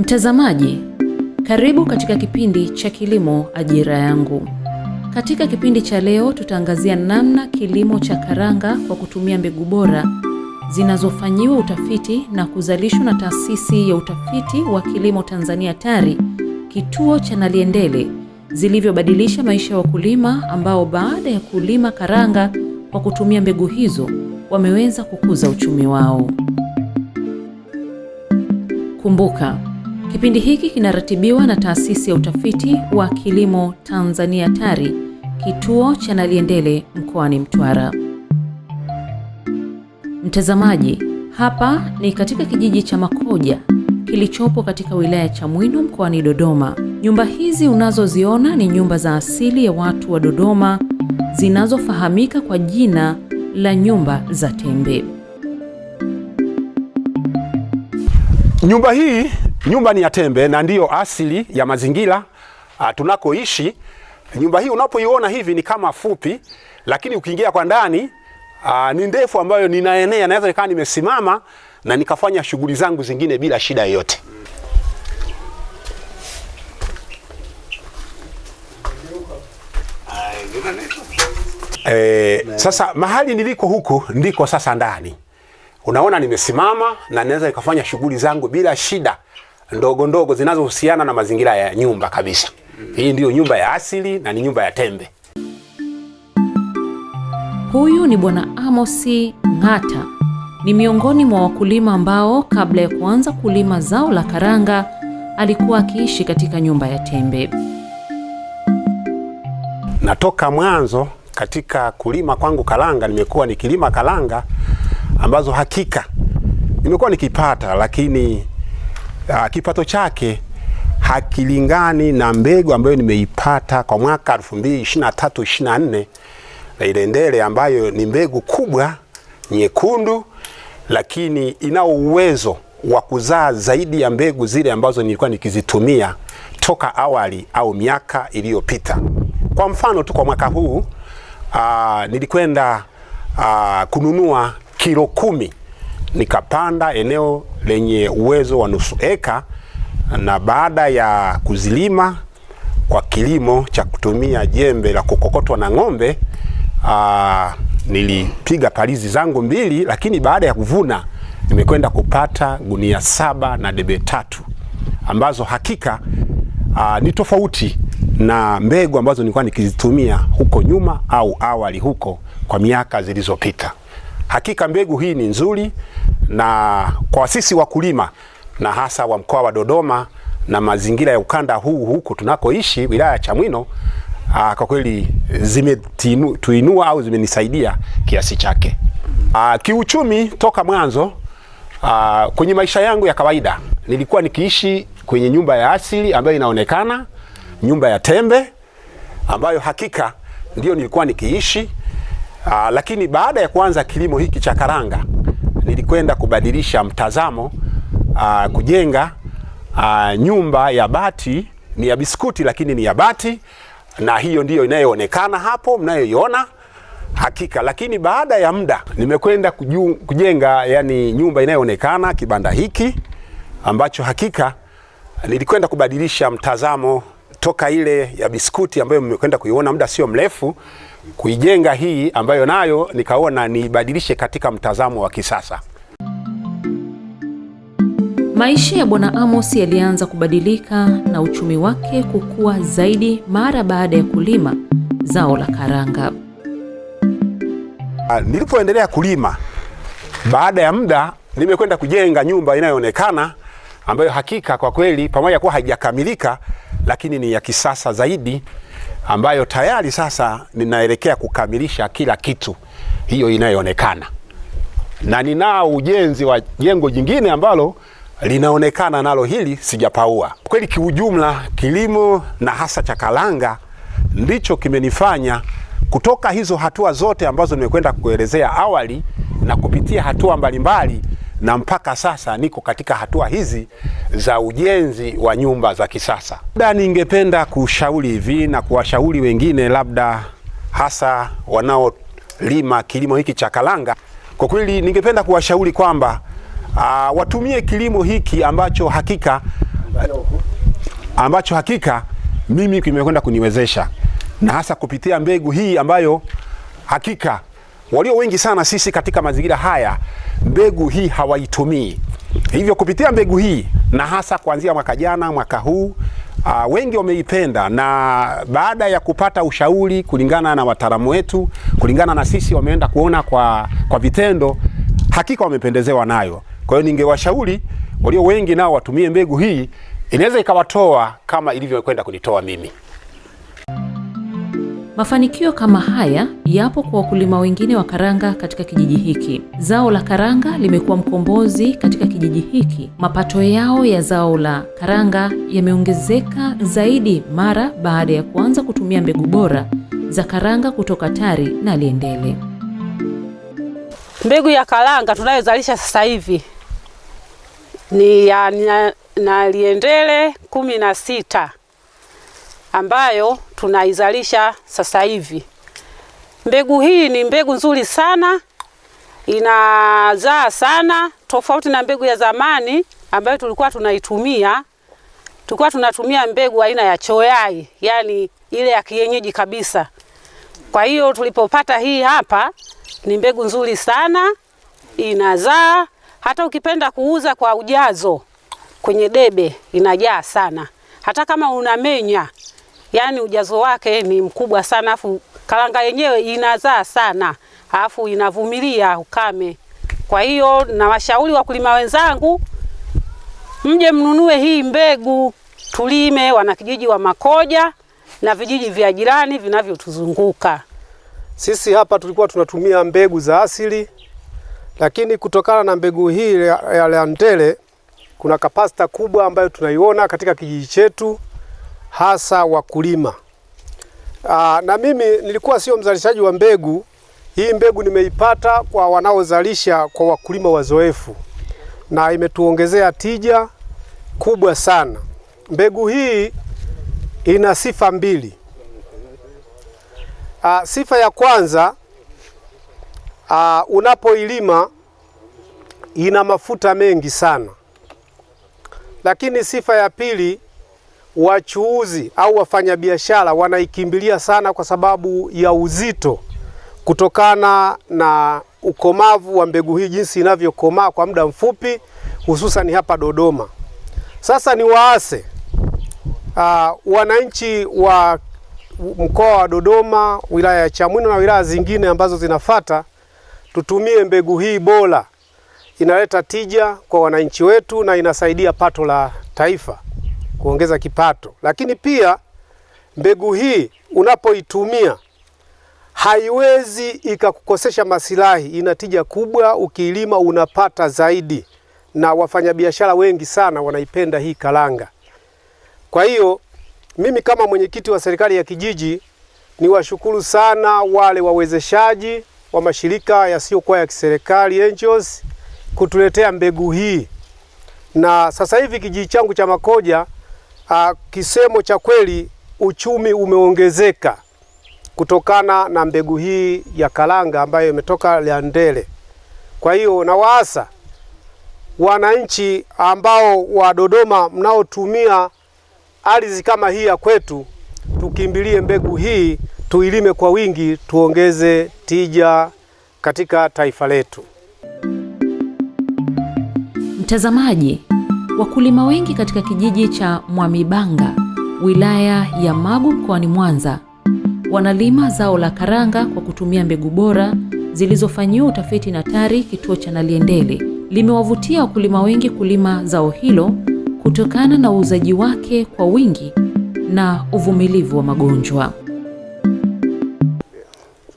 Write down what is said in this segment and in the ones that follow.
Mtazamaji, karibu katika kipindi cha Kilimo Ajira Yangu. Katika kipindi cha leo tutaangazia namna kilimo cha karanga kwa kutumia mbegu bora zinazofanyiwa utafiti na kuzalishwa na Taasisi ya Utafiti wa Kilimo Tanzania TARI, kituo cha Naliendele, zilivyobadilisha maisha ya wakulima ambao baada ya kulima karanga kwa kutumia mbegu hizo wameweza kukuza uchumi wao. Kumbuka, kipindi hiki kinaratibiwa na Taasisi ya Utafiti wa Kilimo Tanzania TARI, kituo cha Naliendele mkoani Mtwara. Mtazamaji, hapa ni katika kijiji cha Makoja kilichopo katika wilaya ya Chamwino mkoani Dodoma. Nyumba hizi unazoziona ni nyumba za asili ya watu wa Dodoma zinazofahamika kwa jina la nyumba za tembe. Nyumba ni ya tembe na ndiyo asili ya mazingira tunakoishi. Nyumba hii unapoiona hivi ni kama fupi, lakini ukiingia kwa ndani ni ndefu ambayo ninaenea, naweza nikaa nimesimama na nikafanya shughuli zangu zingine bila shida yoyote. Sasa mahali niliko huku ndiko sasa ndani. Unaona nimesimama na naweza nikafanya shughuli zangu bila shida ndogo ndogo zinazohusiana na mazingira ya nyumba kabisa. Hii ndiyo nyumba ya asili na ni nyumba ya tembe. Huyu ni Bwana Amosi Ng'ata. Ni miongoni mwa wakulima ambao kabla ya kuanza kulima zao la karanga alikuwa akiishi katika nyumba ya tembe. Natoka mwanzo katika kulima kwangu karanga, nimekuwa nikilima karanga ambazo hakika nimekuwa nikipata, lakini kipato chake hakilingani na mbegu ambayo nimeipata kwa mwaka 2023-24 na Naliendele, ambayo ni mbegu kubwa nyekundu, lakini ina uwezo wa kuzaa zaidi ya mbegu zile ambazo nilikuwa nikizitumia toka awali au miaka iliyopita. Kwa mfano tu kwa mwaka huu nilikwenda kununua kilo 10 nikapanda eneo lenye uwezo wa nusu eka, na baada ya kuzilima kwa kilimo cha kutumia jembe la kukokotwa na ng'ombe, nilipiga palizi zangu 2, lakini baada ya kuvuna nimekwenda kupata gunia 7 na debe 3 ambazo hakika ni tofauti na mbegu ambazo nilikuwa nikizitumia huko nyuma au awali huko kwa miaka zilizopita. Hakika mbegu hii ni nzuri, na kwa sisi wakulima na hasa wa mkoa wa Dodoma na mazingira ya ukanda huu huku tunakoishi wilaya ya Chamwino, kwa kweli zimetuinua au zimenisaidia kiasi chake. Kiuchumi toka mwanzo, kwenye maisha yangu ya kawaida nilikuwa nikiishi kwenye nyumba ya asili ambayo inaonekana, nyumba ya tembe ambayo hakika ndio nilikuwa nikiishi. Lakini baada ya kuanza kilimo hiki cha karanga nilikwenda kubadilisha mtazamo, kujenga nyumba ya bati, ni ya biskuti lakini ni ya bati, na hiyo ndiyo inayoonekana hapo mnayoiona hakika. Lakini baada ya muda nimekwenda kujenga yani nyumba inayoonekana, kibanda hiki ambacho hakika nilikwenda kubadilisha mtazamo toka ile ya biskuti ambayo mmekwenda kuiona muda sio mrefu, kuijenga hii ambayo nayo nikaona nibadilishe katika mtazamo wa kisasa. Maisha ya Bwana Amosi yalianza kubadilika na uchumi wake kukua zaidi mara baada ya kulima zao la karanga. Nilipoendelea kulima, baada ya muda nimekwenda kujenga nyumba inayoonekana ambayo hakika kwa kweli pamoja kuwa haijakamilika lakini ni ya kisasa zaidi, ambayo tayari sasa ninaelekea kukamilisha kila kitu hiyo inayoonekana, na ninao ujenzi wa jengo jingine ambalo linaonekana nalo hili sijapaua. Kweli kiujumla kilimo na hasa cha karanga ndicho kimenifanya kutoka hizo hatua zote ambazo nimekwenda kuelezea awali na kupitia hatua mbalimbali, na mpaka sasa niko katika hatua hizi za ujenzi wa nyumba za kisasa. Labda ningependa kushauri hivi na kuwashauri wengine labda hasa wanaolima kilimo hiki cha karanga. Kwa kweli ningependa kuwashauri kwamba watumie kilimo hiki ambacho hakika ambacho hakika mimi kimekwenda kuniwezesha, na hasa kupitia mbegu hii ambayo hakika walio wengi sana sisi katika mazingira haya mbegu hii hawaitumii. Hivyo kupitia mbegu hii, na hasa kuanzia mwaka jana, mwaka huu wengi wameipenda, na baada ya kupata ushauri kulingana na wataalamu wetu, kulingana na sisi, wameenda kuona kwa vitendo, hakika wamependezewa nayo. Kwa hiyo ningewashauri walio wengi nao watumie mbegu hii, inaweza ikawatoa kama ilivyokwenda kunitoa mimi. Mafanikio kama haya yapo kwa wakulima wengine wa karanga katika kijiji hiki. Zao la karanga limekuwa mkombozi katika kijiji hiki. Mapato yao ya zao la karanga yameongezeka zaidi mara baada ya kuanza kutumia mbegu bora za karanga kutoka TARI na Liendele. Mbegu ya karanga tunayozalisha sasa hivi ni ya na Liendele 16 ambayo tunaizalisha sasa hivi. Mbegu hii ni mbegu nzuri sana, inazaa sana, tofauti na mbegu ya zamani ambayo tulikuwa tunaitumia. Tulikuwa tunatumia mbegu aina ya choyai, yani ile ya kienyeji kabisa. Kwa hiyo tulipopata hii hapa, ni mbegu nzuri sana, inazaa, hata ukipenda kuuza kwa ujazo kwenye debe inajaa sana. Hata kama unamenya, yani ujazo wake ni mkubwa sana, afu karanga yenyewe inazaa sana, afu inavumilia ukame. Kwa hiyo na washauri wakulima wenzangu, mje mnunue hii mbegu, tulime wanakijiji wa Makoja na vijiji vya jirani vinavyotuzunguka. Sisi hapa tulikuwa tunatumia mbegu za asili, lakini kutokana na mbegu hii ya Liendele kuna kapasita kubwa ambayo tunaiona katika kijiji chetu, hasa wakulima. Na mimi nilikuwa sio mzalishaji wa mbegu. Hii mbegu nimeipata kwa wanaozalisha kwa wakulima wazoefu, na imetuongezea tija kubwa sana. Mbegu hii ina sifa mbili. Sifa ya kwanza, unapoilima ina mafuta mengi sana. Lakini sifa ya pili, wachuuzi au wafanyabiashara wanaikimbilia sana kwa sababu ya uzito, kutokana na ukomavu wa mbegu hii jinsi inavyokomaa kwa muda mfupi, hususan hapa Dodoma. Sasa ni waase wananchi wa mkoa wa Dodoma, wilaya ya Chamwino na wilaya zingine ambazo zinafata, tutumie mbegu hii bora. Inaleta tija kwa wananchi wetu na inasaidia pato la taifa, kuongeza kipato. Lakini pia mbegu hii unapoitumia haiwezi ikakukosesha masilahi, ina tija kubwa, ukiilima unapata zaidi, na wafanyabiashara wengi sana wanaipenda hii karanga. Kwa hiyo mimi kama mwenyekiti wa serikali ya kijiji niwashukuru sana wale wawezeshaji wa mashirika yasiyokuwa ya kiserikali NGOs kutuletea mbegu hii. Na sasa hivi kijiji changu cha Makoja, kisemo cha kweli, uchumi umeongezeka kutokana na mbegu hii ya karanga ambayo imetoka Liendele. Kwa hiyo na waasa wananchi ambao wa Dodoma mnaotumia ardhi kama hii ya kwetu, tukimbilie mbegu hii, tuilime kwa wingi, tuongeze tija katika taifa letu. Mtazamaji, wakulima wengi katika kijiji cha Mwamibanga, wilaya ya Magu mkoani Mwanza, wanalima zao la karanga kwa kutumia mbegu bora zilizofanyiwa utafiti na TARI kituo cha Naliendele. Limewavutia wakulima wengi kulima zao hilo kutokana na uuzaji wake kwa wingi na uvumilivu wa magonjwa.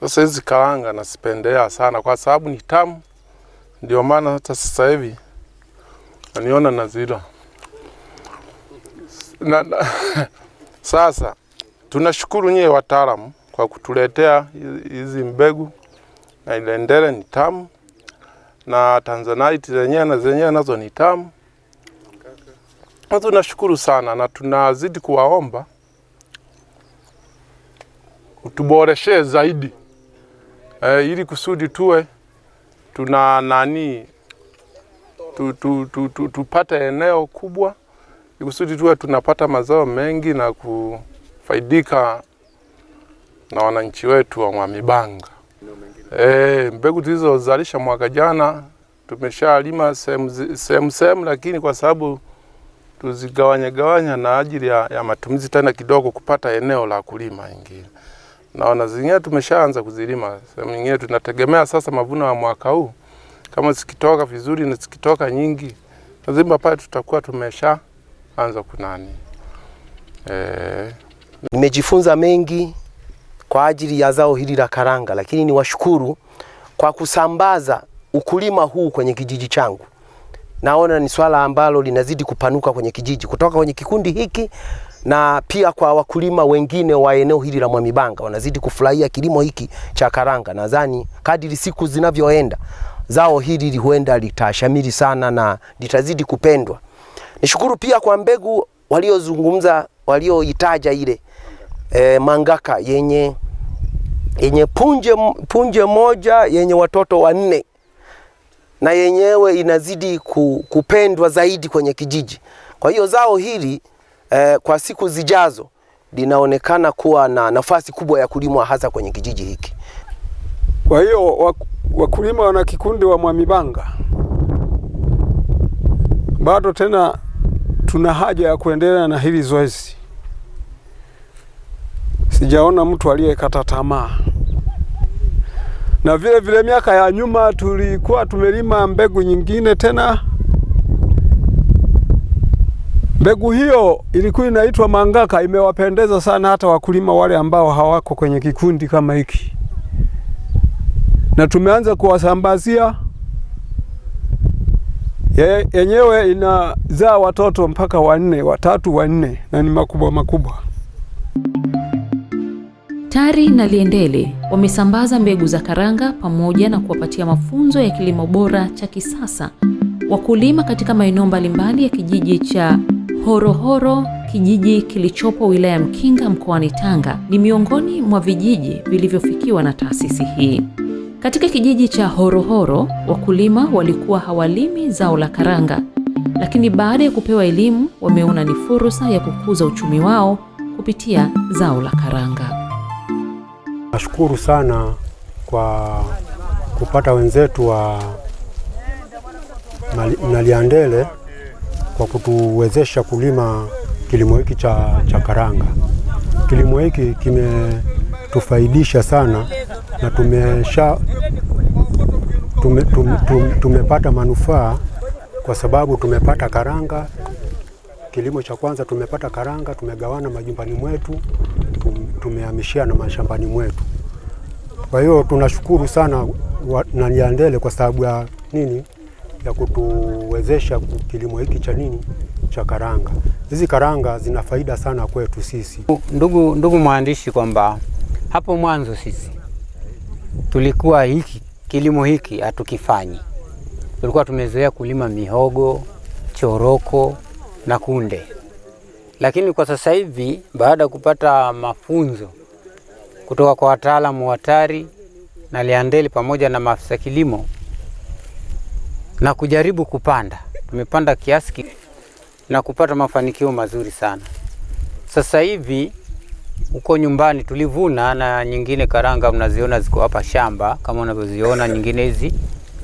Sasa hizi karanga nasipendea sana kwa sababu ni tamu, ndio maana hata sasa hivi naniona nazira. Sasa tunashukuru nyie wataalamu kwa kutuletea hizi mbegu, na Liendele ni tamu, na Tanzanite zenyewe nazo ni tamu. Na tunashukuru sana, na tunazidi kuwaomba utuboreshe zaidi ili kusudi tuwe tuna tupate eneo kubwa ikusudi tuwe tunapata mazao mengi na kufaidika na wananchi wetu wa Mwamibanga. Mbegu tulizozalisha mwaka jana tumeshalima sehemu, lakini kwa sababu tuzigawanya na ajili ya matumizi tena kidogo kupata eneo la kulima ingine. Naona zingine tumeshaanza kuzilima. Sehemu nyingine tunategemea sasa mavuno ya mwaka huu. Kama zikitoka vizuri na zikitoka nyingi, lazima pale tutakuwa tumeshaanza kunani. Nimejifunza mengi kwa ajili ya zao hili la karanga, lakini niwashukuru kwa kusambaza ukulima huu kwenye kijiji changu. Naona ni swala ambalo linazidi kupanuka kwenye kijiji kutoka kwenye kikundi hiki, na pia kwa wakulima wengine wa eneo hili la Mwamibanga wanazidi kufurahia kilimo hiki cha karanga. Nadhani kadiri siku zinavyoenda zao hili huenda litashamiri sana na litazidi kupendwa. Nishukuru pia kwa mbegu walioitaja ile Mangaka yenye punje moja yenye watoto 4, na yenyewe inazidi kupendwa zaidi kwenye kijiji. Kwa hiyo zao hili kwa siku zijazo linaonekana kuwa na nafasi kubwa ya kulimwa hasa kwenye kijiji hiki. Kwa hiyo wakulima wana kikundi wa Mwamibanga bado tena tuna haja ya kuendelea na hili zoezi. Sijaona mtu aliyekata tamaa. Na vile miaka ya nyuma tulikuwa tumelima mbegu nyingine tena. Mbegu hiyo ilikuwa inaitwa Mangaka, imewapendeza sana hata wakulima wale ambao hawako kwenye kikundi kama hiki. Na tumeanza kuwasambazia. Yenyewe inazaa watoto mpaka 4, 3, 4 na ni makubwa. TARI na Liendele wamesambaza mbegu za karanga pamoja na kuwapatia mafunzo ya kilimo bora cha kisasa wakulima katika maeneo mbalimbali ya kijiji cha Horohoro, kijiji kilichopo wilaya Mkinga mkoani Tanga. Ni miongoni mwa vijiji vilivyofikiwa na taasisi hii. Katika kijiji cha Horohoro, wakulima walikuwa hawalimi zao la karanga, lakini baada ya kupewa elimu wameona ni fursa ya kukuza uchumi wao kupitia zao la karanga. Nashukuru sana kwa kupata wenzetu wa Liendele kwa kutuwezesha kulima kilimo hiki cha karanga. Kilimo hiki kimetufaidisha sana na tumepata manufaa kwa sababu tumepata karanga. Kilimo cha kwanza tumepata karanga, tumegawana majumbani mwetu, tumehamishia na mashambani mwetu. Kwa hiyo tunashukuru sana na Liendele kwa sababu ya nini? Ya kutuwezesha kilimo hiki cha karanga. Hizi karanga zina faida sana kwetu sisi. Ndugu mwandishi, kwamba hapo mwanzo sisi tulikuwa kilimo hiki hatukifanyi. Tulikuwa tumezoea kulima mihogo, choroko na kunde. Lakini kwa sasa hivi baada ya kupata mafunzo kutoka kwa wataalamu wa TARI na Liendele pamoja na maafisa kilimo na kujaribu kupanda, tumepanda kiasi na kupata mafanikio mazuri sana. Sasa hivi uko nyumbani tulivuna, na nyingine karanga mnaziona ziko hapa shamba kama unavyoziona, nyingine hizi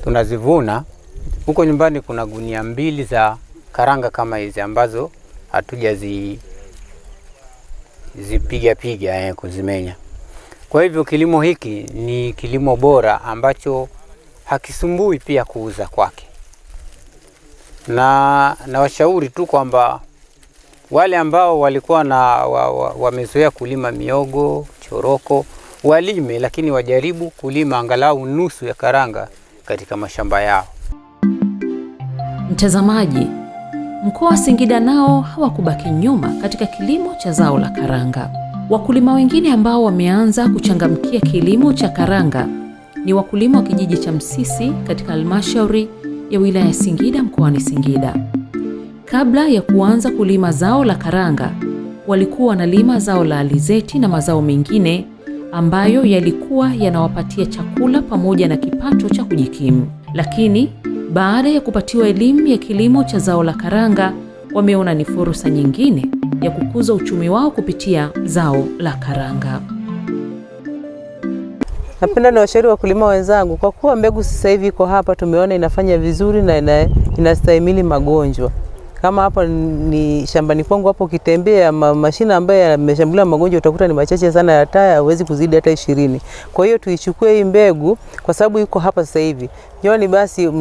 tunazivuna. Uko nyumbani kuna gunia 2 za karanga kama hizi ambazo hatujazipiga kuzimenya. Kwa hivyo kilimo hiki ni kilimo bora ambacho hakisumbui pia kuuza kwake. Na washauri tu kwamba wale ambao walikuwa wamezoea kulima miogo, choroko, walime, lakini wajaribu kulima angalau nusu ya karanga katika mashamba yao. Mtazamaji, mkoa wa Singida nao hawakubaki nyuma katika kilimo cha zao la karanga. Wakulima wengine ambao wameanza kuchangamkia kilimo cha karanga ni wakulima wa kijiji cha Msisi katika halmashauri ya wilaya ya Singida mkoani Singida. Kabla ya kuanza kulima zao la karanga, walikuwa wanalima zao la alizeti na mazao mengine ambayo yalikuwa yanawapatia chakula pamoja na kipato cha kujikimu. Lakini baada ya kupatiwa elimu ya kilimo cha zao la karanga, wameona ni fursa nyingine ya kukuza uchumi wao kupitia zao la karanga. Napenda niwashauri wakulima wenzangu, kwa kuwa mbegu sasa hivi iko hapa, tumeona inafanya vizuri na inastahimili magonjwa. Kama hapa ni shambani kwangu, hapo kitembea mashina ambayo yameshambulia magonjwa utakuta ni machache sana, hata hawezi kuzidi hata 20. Kwa hiyo tuichukue hii mbegu kwa sababu iko hapa sasa hivi. Njoni basi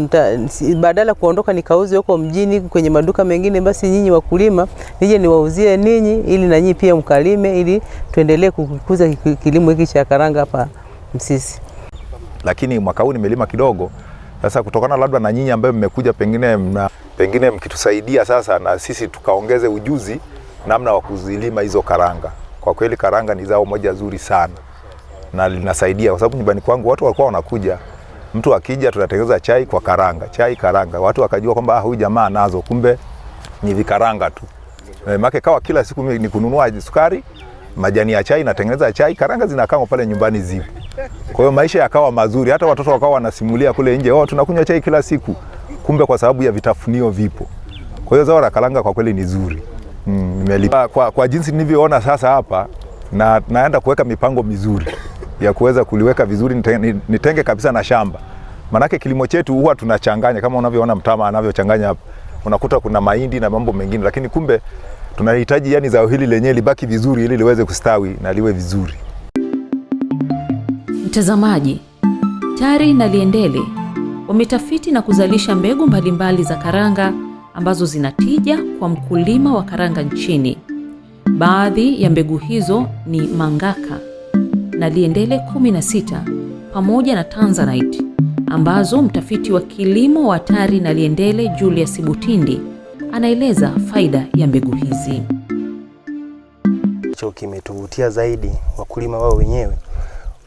badala kuondoka nikauze huko mjini kwenye maduka mengine, basi nyinyi wakulima nije niwauzie ninyi ili na nyinyi pia mkalime, ili tuendelee kukuza kilimo hiki cha karanga hapa Msisi. Lakini mwaka huu nimelima kidogo. Sasa kutokana labda na nyinyi ambaye mmekuja pengine mkitusaidia sasa na sisi tukaongeze ujuzi namna wa kuzilima hizo karanga. Kwa kweli karanga ni zao moja zuri sana na linasaidia, kwa sababu nyumbani kwangu watu walikuwa wanakuja, mtu akija tunatengeneza chai kwa karanga, chai karanga. Watu wakajua kwamba huyu jamaa nazo, kumbe ni vikaranga tu. Maana kawa kila siku ni kununua sukari, majani ya chai, natengeneza chai, karanga zinakaa pale nyumbani zipo. Kwa hiyo maisha yakawa mazuri, hata watoto wakawa wanasimulia kule nje, tunakunywa chai kila siku. Kumbe kwa sababu ya vitafunio vipo. Kwa hiyo zao la karanga kwa kweli ni zuri. Kwa jinsi nilivyoona sasa hapa, naenda kuweka mipango mizuri ya kuweza kuliweka vizuri, nitenge kabisa na shamba. Manake kilimo chetu huwa tunachanganya, kama unavyoona mtama anavyochanganya hapa. Unakuta kuna mahindi na mambo mengine, lakini kumbe tunahitaji yani zao hili lenyewe libaki vizuri ili liweze kustawi na liwe vizuri. Mtazamaji, TARI na Liendele wametafiti na kuzalisha mbegu mbalimbali za karanga ambazo zinatija kwa mkulima wa karanga nchini. Baadhi ya mbegu hizo ni Mangaka na Liendele 16 pamoja na Tanzanite, ambazo mtafiti wa kilimo wa TARI na Liendele Julius Butindi anaeleza faida ya mbegu hizi. Hicho kimetuvutia zaidi wakulima wao wenyewe.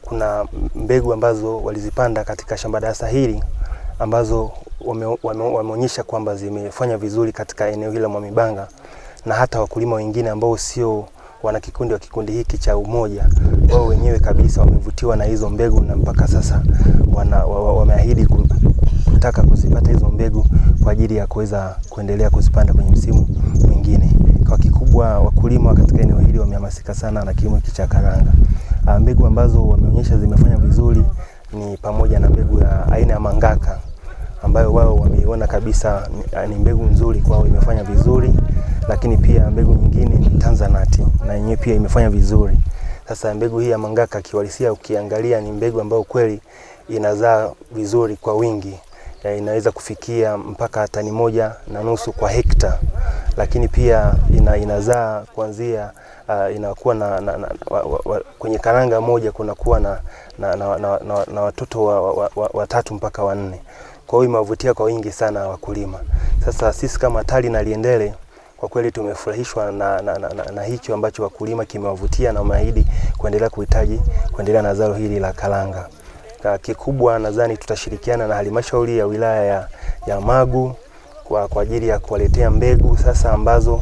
Kuna mbegu ambazo walizipanda katika shamba darasa hili ambazo wameonyesha kwamba zimefanya vizuri katika eneo hili la Mwamibanga, na hata wakulima wengine ambao sio wana kikundi wa kikundi hiki cha umoja, wao wenyewe kabisa wamevutiwa na hizo mbegu, na mpaka sasa wameahidi kutaka kuzipata hizo mbegu kwa ajili ya kuweza kuendelea kuzipanda kwenye msimu mwingine. Kwa kikubwa wakulima katika eneo hili wamehamasika sana na kilimo hiki cha karanga. Mbegu ambazo wameonyesha zimefanya vizuri ni pamoja na mbegu ya aina ya Mangaka ambayo wao wameiona kabisa ni mbegu nzuri kwao, imefanya vizuri. Lakini pia mbegu nyingine ni Tanzanite na yenyewe pia imefanya vizuri. Sasa mbegu hii ya Mangaka kiwalisia ukiangalia ni mbegu ambayo kweli inazaa vizuri kwa wingi. Inaweza kufikia mpaka tani 1.5 kwa hekta. Lakini pia inazaa kuanzia inakuwa kwenye karanga moja kunakuwa na watoto watatu mpaka 4. Kwa hiyo imewavutia kwa wingi sana wakulima. Sasa sisi kama TARI na Liendele kwa kweli tumefurahishwa na hicho ambacho wakulima kimewavutia, na wameahidi kuendelea na zao hili la karanga. Kikubwa nadhani tutashirikiana na halmashauri ya wilaya ya Magu kwa ajili ya kuwaletea mbegu sasa ambazo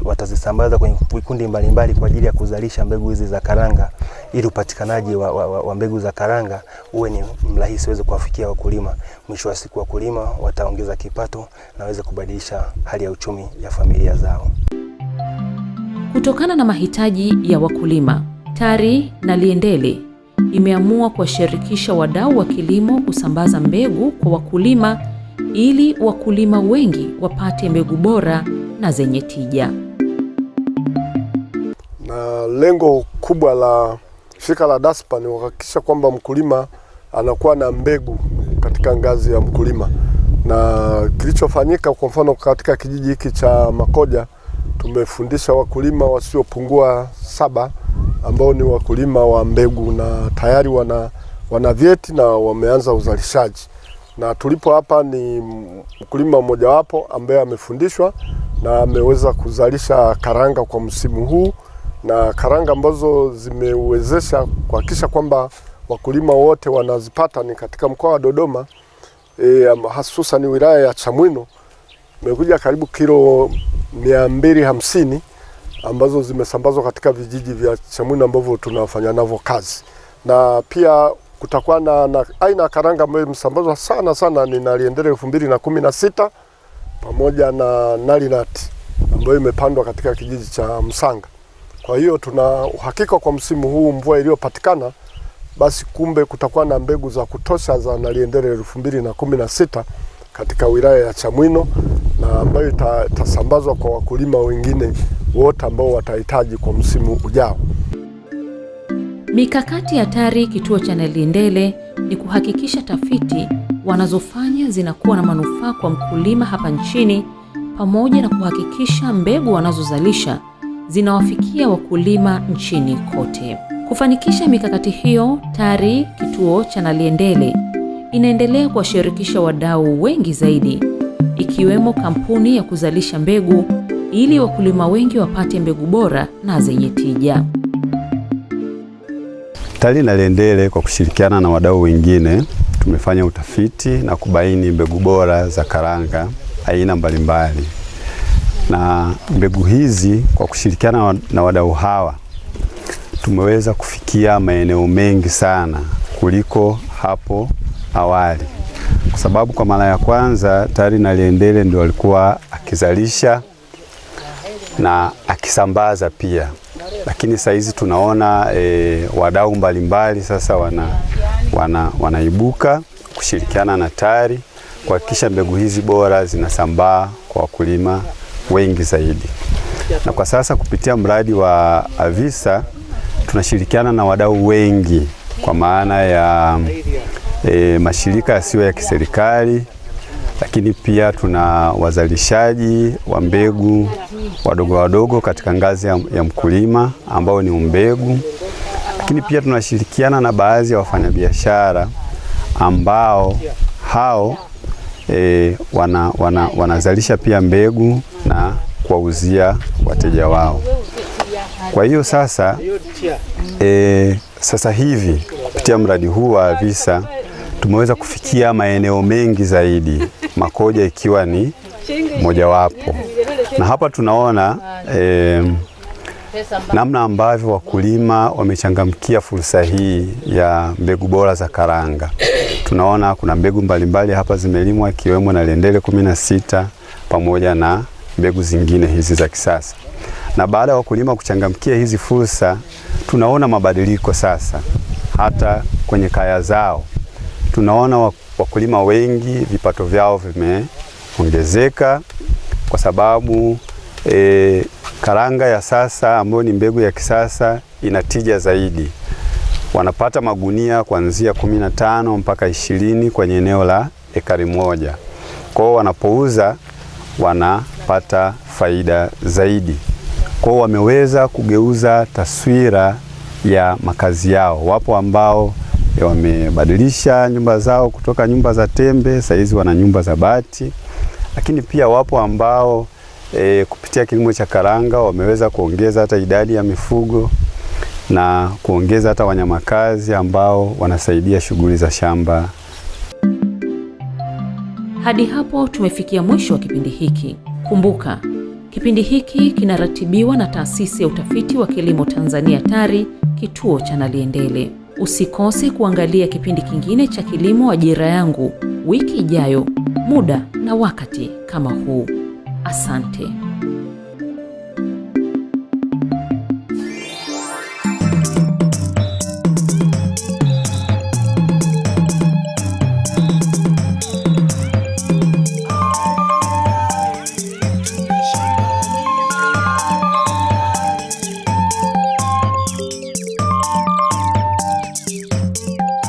watazisambaza kwenye vikundi mbalimbali kwa ajili ya kuzalisha mbegu hizi za karanga, ili upatikanaji wa mbegu za karanga uwe ni mrahisi, uweze kuwafikia wakulima. Mwisho wa siku wakulima wataongeza kipato na waweze kubadilisha hali ya uchumi ya familia zao. Kutokana na mahitaji ya wakulima, TARI na Liendele imeamua kuwashirikisha wadau wa kilimo kusambaza mbegu kwa wakulima ili wakulima wengi wapate mbegu bora na zenye tija. Na lengo kubwa la shirika la DASPA ni kuhakikisha kwamba mkulima anakuwa na mbegu katika ngazi ya mkulima. Na kilichofanyika kwa mfano katika kijiji hiki cha Makoja, tumefundisha wakulima wasiopungua 7 ambao ni wakulima wa mbegu, na tayari wana vyeti na wameanza uzalishaji. Na tulipo hapa ni mkulima mmoja wapo ambaye amefundishwa na ameweza kuzalisha karanga kwa msimu huu, na karanga ambazo zimewezesha kuhakikisha kwamba wakulima wote wanazipata ni katika mkoa wa Dodoma, hususan wilaya ya Chamwino. Imekuja karibu kilo 250 ambazo zimesambazwa katika vijiji vya Chamwino ambavyo tunafanya navyo kazi. Na pia kutakuwa na aina karanga ambayo imesambazwa sana ni Liendele 2016 pamoja na Nalinat ambayo imepandwa katika kijiji cha Msanga. Kwa hiyo tuna uhakika kwa msimu huu mvua iliyopatikana, basi kumbe kutakuwa na mbegu za kutosha za Naliendele 2016 katika wilaya ya Chamwino, na ambayo itasambazwa kwa wakulima wengine wote ambao watahitaji kwa msimu ujao. Mikakati ya TARI kituo cha Naliendele ni kuhakikisha tafiti wanazofanya zinakuwa na manufaa kwa mkulima hapa nchini, pamoja na kuhakikisha mbegu wanazozalisha zinawafikia wakulima nchini kote. Kufanikisha mikakati hiyo, TARI kituo cha Naliendele inaendelea kuwashirikisha wadau wengi zaidi, ikiwemo kampuni ya kuzalisha mbegu, ili wakulima wengi wapate mbegu bora na zenye tija. TARI Naliendele kwa kushirikiana na wadau wengine tumefanya utafiti na kubaini mbegu bora za karanga aina mbalimbali. Na mbegu hizi kwa kushirikiana na wadau hawa tumeweza kufikia maeneo mengi sana kuliko hapo awali. Kwa sababu kwa mara ya kwanza TARI Naliendele ndio alikuwa akizalisha na akisambaza pia. Lakini sasa hizi tunaona wadau mbalimbali sasa wanaibuka kushirikiana na TARI kuhakikisha mbegu hizi bora zinasambaa kwa wakulima wengi zaidi. Na kwa sasa kupitia mradi wa AVISA tunashirikiana na wadau wengi, kwa maana ya mashirika yasiyo ya kiserikali, lakini pia tuna wazalishaji wa mbegu wadogo wadogo katika ngazi ya mkulima ambao ni umbegu, lakini pia tunashirikiana na baadhi ya wafanyabiashara ambao hao wanazalisha pia mbegu na kuwauzia wateja wao. Kwa hiyo sasa sasa hivi kupitia mradi huu wa AVISA tumeweza kufikia maeneo mengi zaidi, Makoja ikiwa ni mojawapo. Na hapa tunaona namna ambavyo wakulima wamechangamkia fursa hii ya mbegu bora za karanga. Tunaona kuna mbegu mbalimbali hapa zimelimwa, ikiwemo Naliendele 16 pamoja na mbegu zingine hizi za kisasa. Na baada ya wakulima kuchangamkia hizi fursa, tunaona mabadiliko sasa hata kwenye kaya zao. Tunaona wakulima wengi vipato vyao vimeongezeka kwa sababu karanga ya sasa ambayo ni mbegu ya kisasa ina tija zaidi. Wanapata magunia kuanzia 15 mpaka 20 kwenye eneo la ekari moja. Kwa hiyo wanapouza wanapata faida zaidi. Kwa hiyo wameweza kugeuza taswira ya makazi yao. Wapo ambao wamebadilisha nyumba zao kutoka nyumba za tembe, sasa hizi wana nyumba za bati. Lakini pia wapo ambao kupitia kilimo cha karanga wameweza kuongeza hata idadi ya mifugo na kuongeza hata wanyamakazi ambao wanasaidia shughuli za shamba. Hadi hapo tumefikia mwisho wa kipindi hiki. Kumbuka, kipindi hiki kinaratibiwa na Taasisi ya Utafiti wa Kilimo Tanzania TARI kituo cha Naliendele. Usikose kuangalia kipindi kingine cha Kilimo Ajira Yangu wiki ijayo, muda na wakati kama huu. Asante.